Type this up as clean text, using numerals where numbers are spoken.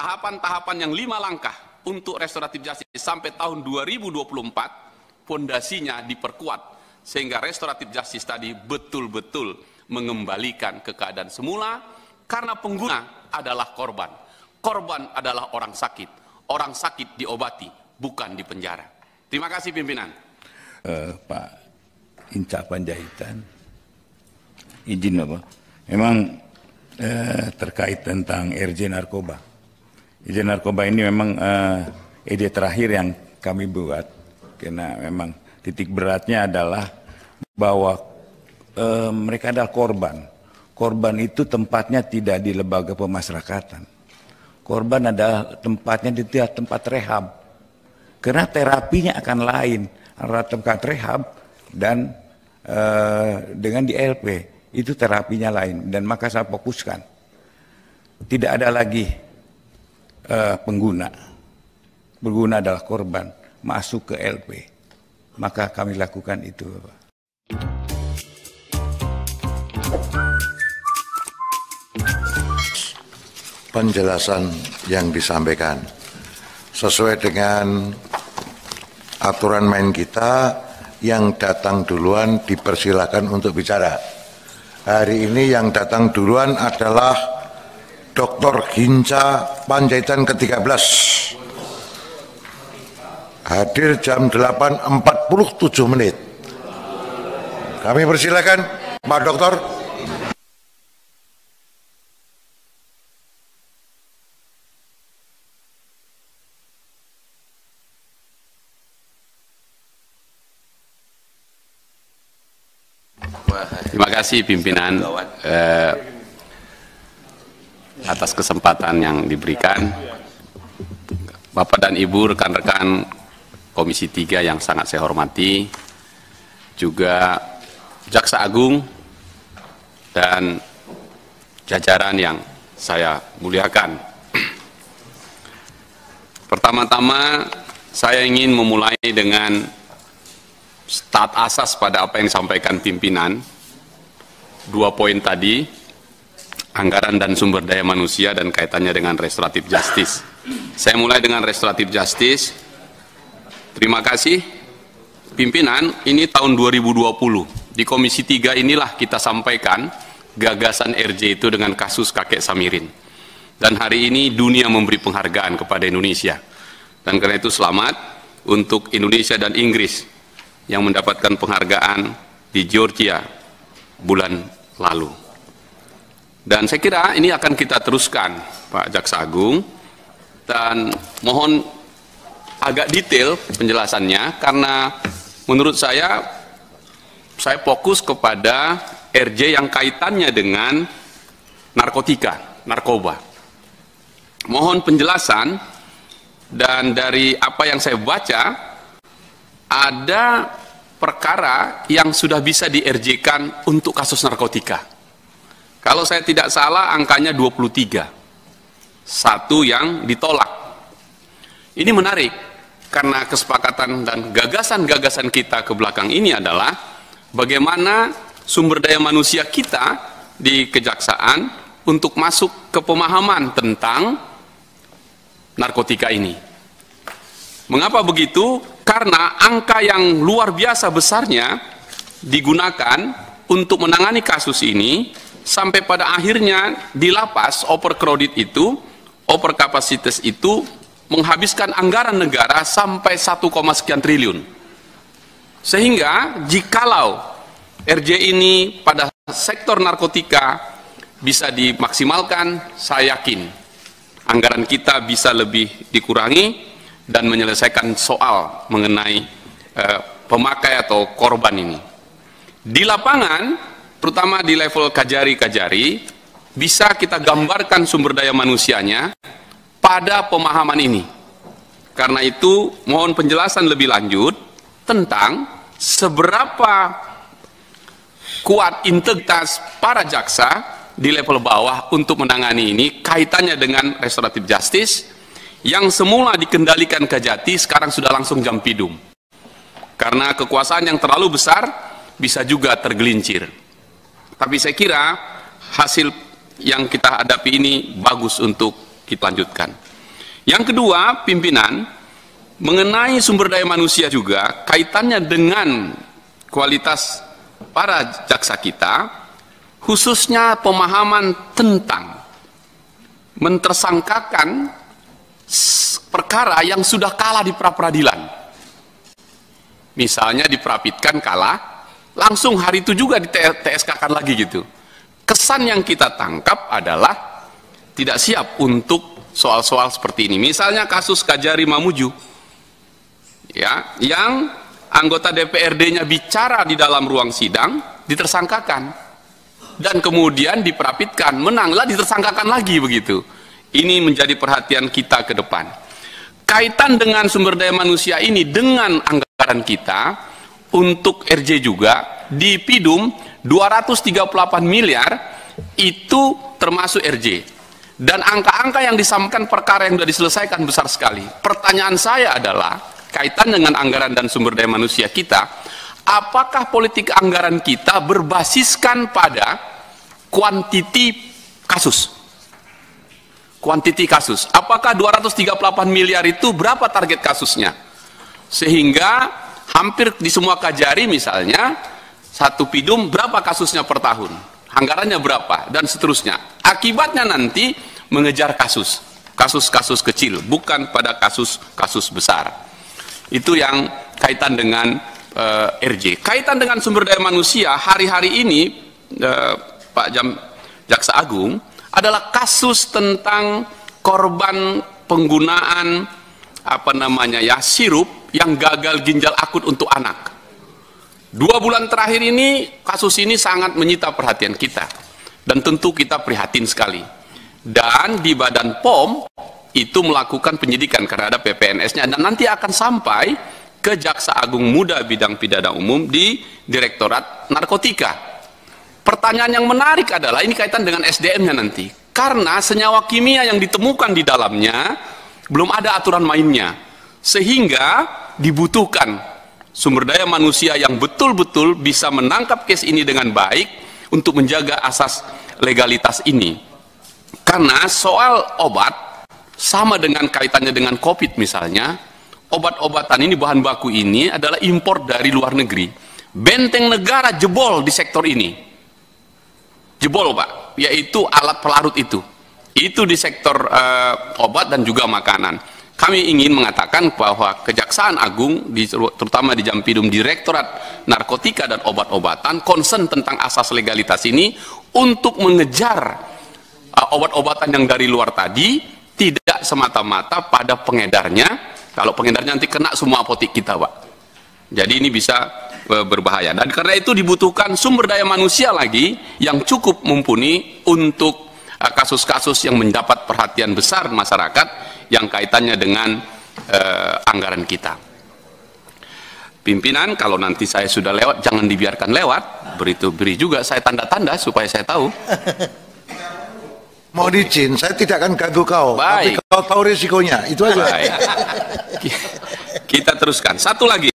tahapan-tahapan yang 5 langkah untuk restoratif justice sampai tahun 2024, fondasinya diperkuat sehingga restoratif justice tadi betul-betul mengembalikan ke keadaan semula, karena pengguna adalah korban. Korban adalah orang sakit diobati, bukan dipenjara. Terima kasih pimpinan. Pak Inca Panjaitan, izin apa? Memang terkait tentang RJ narkoba. RJ narkoba ini memang ide terakhir yang kami buat, karena memang titik beratnya adalah bahwa mereka adalah korban. Korban itu tempatnya tidak di lembaga pemasyarakatan. Korban adalah tempatnya di tempat rehab. Karena terapinya akan lain antara tempat rehab dan dengan di LP. Itu terapinya lain, dan maka saya fokuskan. Tidak ada lagi pengguna. Pengguna adalah korban masuk ke LP. Maka kami lakukan itu, Bapak. Penjelasan yang disampaikan sesuai dengan aturan main kita, yang datang duluan dipersilakan untuk bicara. Hari ini yang datang duluan adalah Dr. Hinca Panjaitan ke-13, hadir jam 8.47. Kami persilakan Pak Dokter. Terima kasih pimpinan atas kesempatan yang diberikan. Bapak dan Ibu, rekan-rekan Komisi 3 yang sangat saya hormati, juga Jaksa Agung dan jajaran yang saya muliakan. Pertama-tama saya ingin memulai dengan taat asas pada apa yang disampaikan pimpinan. 2 poin tadi, anggaran dan sumber daya manusia dan kaitannya dengan restoratif justice. Saya mulai dengan restoratif justice. Terima kasih pimpinan, ini tahun 2020. Di Komisi 3 inilah kita sampaikan gagasan RJ itu dengan kasus kakek Samirin. Dan hari ini dunia memberi penghargaan kepada Indonesia. Dan karena itu selamat untuk Indonesia dan Inggris yang mendapatkan penghargaan di Georgia bulan lalu. Dan saya kira ini akan kita teruskan, Pak Jaksa Agung, dan mohon agak detail penjelasannya, karena menurut saya fokus kepada RJ yang kaitannya dengan narkoba. Mohon penjelasan, dan dari apa yang saya baca, ada perkara yang sudah bisa di-RJ-kan untuk kasus narkotika. Kalau saya tidak salah angkanya 23. Satu yang ditolak. Ini menarik karena kesepakatan dan gagasan-gagasan kita ke belakang ini adalah bagaimana sumber daya manusia kita di kejaksaan untuk masuk ke pemahaman tentang narkotika ini. Mengapa begitu? Karena angka yang luar biasa besarnya digunakan untuk menangani kasus ini, sampai pada akhirnya di lapas overcrowded itu, overkapasitas itu menghabiskan anggaran negara sampai 1, sekian triliun. Sehingga jikalau RJ ini pada sektor narkotika bisa dimaksimalkan, saya yakin anggaran kita bisa lebih dikurangi dan menyelesaikan soal mengenai pemakai atau korban ini. Di lapangan, terutama di level kajari-kajari, bisa kita gambarkan sumber daya manusianya pada pemahaman ini. Karena itu, mohon penjelasan lebih lanjut tentang seberapa kuat integritas para jaksa di level bawah untuk menangani ini, kaitannya dengan restoratif justice, yang semula dikendalikan Kejati sekarang sudah langsung Jampidum. Karena kekuasaan yang terlalu besar bisa juga tergelincir. Tapi saya kira hasil yang kita hadapi ini bagus untuk kita lanjutkan. Yang kedua, pimpinan, mengenai sumber daya manusia juga, kaitannya dengan kualitas para jaksa kita, khususnya pemahaman tentang mentersangkakan perkara yang sudah kalah di pra-peradilan. Misalnya diperapitkan kalah, langsung hari itu juga di TSK-kan lagi gitu. Kesan yang kita tangkap adalah tidak siap untuk soal-soal seperti ini. Misalnya kasus Kajari Mamuju, ya, yang anggota DPRD-nya bicara di dalam ruang sidang, ditersangkakan, dan kemudian diperapitkan, menanglah, ditersangkakan lagi begitu. Ini menjadi perhatian kita ke depan. Kaitan dengan sumber daya manusia ini dengan anggaran kita untuk RJ juga di PIDUM 238 miliar itu termasuk RJ. Dan angka-angka yang disampaikan perkara yang sudah diselesaikan besar sekali. Pertanyaan saya adalah, kaitan dengan anggaran dan sumber daya manusia kita, apakah politik anggaran kita berbasiskan pada kuantiti kasus? Kuantiti kasus. Apakah 238 miliar itu berapa target kasusnya? Sehingga hampir di semua Kajari misalnya, satu PIDUM berapa kasusnya per tahun? Anggarannya berapa? Dan seterusnya. Akibatnya nanti mengejar kasus-kasus kecil, bukan pada kasus-kasus besar. Itu yang kaitan dengan RJ. Kaitan dengan sumber daya manusia, hari-hari ini Pak Jaksa Agung adalah kasus tentang korban penggunaan sirup yang gagal ginjal akut untuk anak. 2 bulan terakhir ini, kasus ini sangat menyita perhatian kita. Dan tentu kita prihatin sekali. Dan di Badan POM, itu melakukan penyidikan karena ada PPNS-nya. Dan nanti akan sampai ke Jaksa Agung Muda Bidang Pidana Umum di Direktorat Narkotika. Pertanyaan yang menarik adalah, ini kaitan dengan SDM-nya nanti. Karena senyawa kimia yang ditemukan di dalamnya, belum ada aturan mainnya. Sehingga dibutuhkan sumber daya manusia yang betul-betul bisa menangkap case ini dengan baik untuk menjaga asas legalitas ini. Karena soal obat sama dengan kaitannya dengan COVID misalnya, obat-obatan ini, bahan baku ini adalah impor dari luar negeri. Benteng negara jebol di sektor ini. Jebol, Pak, yaitu alat pelarut itu. Itu di sektor obat dan juga makanan. Kami ingin mengatakan bahwa Kejaksaan Agung, terutama di Jampidum Direktorat Narkotika dan Obat-obatan, concern tentang asas legalitas ini untuk mengejar obat-obatan yang dari luar tadi, tidak semata-mata pada pengedarnya. Kalau pengedarnya nanti kena semua apotek kita, Pak. Jadi ini bisa berbahaya. Dan karena itu dibutuhkan sumber daya manusia lagi yang cukup mumpuni untuk kasus-kasus yang mendapat perhatian besar masyarakat yang kaitannya dengan anggaran kita. Pimpinan, kalau nanti saya sudah lewat, jangan dibiarkan lewat, beri juga saya tanda-tanda supaya saya tahu. Mau izin, saya tidak akan ganggu kau, baik, tapi kau tahu risikonya, itu aja. Baik. Kita teruskan. Satu lagi.